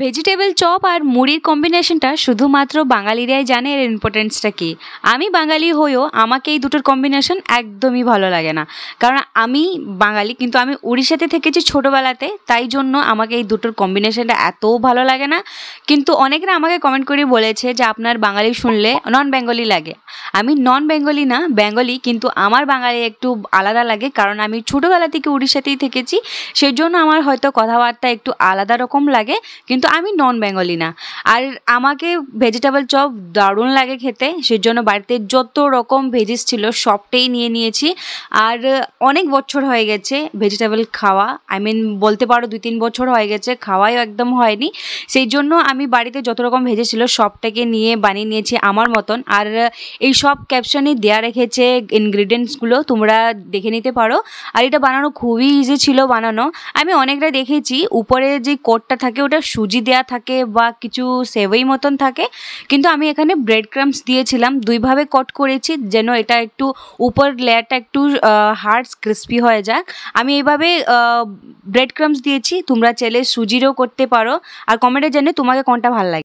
Vegetable chop আর মুড়ির কম্বিনেশনটা শুধুমাত্র বাঙালিরাই জানে এর ইম্পর্টেন্সটা কী। আমি বাঙালি হয়েও আমাকে এই দুটোর কম্বিনেশন একদমই ভালো লাগে না, কারণ আমি বাঙালি কিন্তু আমি উড়িষ্যাতে থেকেছি ছোটোবেলাতে, তাই জন্য আমাকে এই দুটোর কম্বিনেশনটা এতও ভালো লাগে না। কিন্তু অনেকরা আমাকে কমেন্ট করে বলেছে যে আপনার বাঙালি শুনলে নন বেঙ্গলি লাগে। আমি নন বেঙ্গলি না, বেঙ্গলি, কিন্তু আমার বাঙালি একটু আলাদা লাগে, কারণ আমি ছোটোবেলা থেকে উড়িষ্যাতেই থেকেছি, সেই জন্য আমার হয়তো কথাবার্তা একটু আলাদা রকম লাগে, কিন্তু আমি নন বেঙ্গলি না। আর আমাকে ভেজিটেবল চপ দারুণ লাগে খেতে, সেজন্য বাড়িতে যত রকম ভেজিস ছিল সবটাই নিয়ে নিয়েছি। আর অনেক বছর হয়ে গেছে ভেজিটেবল খাওয়া, বলতে পারো 2-3 বছর হয়ে গেছে, খাওয়াই একদম হয়নি। সেই জন্য আমি বাড়িতে যত রকম ভেজে ছিল সবটাকে নিয়ে বানিয়ে নিয়েছি আমার মতন। আর এই সব ক্যাপশনে দেওয়া রেখেছে ইনগ্রিডিয়েন্টসগুলো, তোমরা দেখে নিতে পারো। আর এটা বানানো খুবই ইজি ছিল বানানো। আমি অনেকটা দেখেছি উপরে যে কোটটা থাকে ওটা সুজি দেওয়া থাকে বা কিছু সেভই মতন থাকে, কিন্তু আমি এখানে ব্রেড ক্রাম্বস দিয়েছিলাম, দুইভাবে কট করেছি যেন এটা একটু উপর লেয়ারটা একটু হার্ড ক্রিস্পি হয়ে যাক। আমি এইভাবে ব্রেড ক্রাম্বস দিয়েছি, তোমরা চাইলে সুজিরও করতে পারো। আর কমেন্টে জানিয়ে তোমাকে কোনটা ভালো লাগে।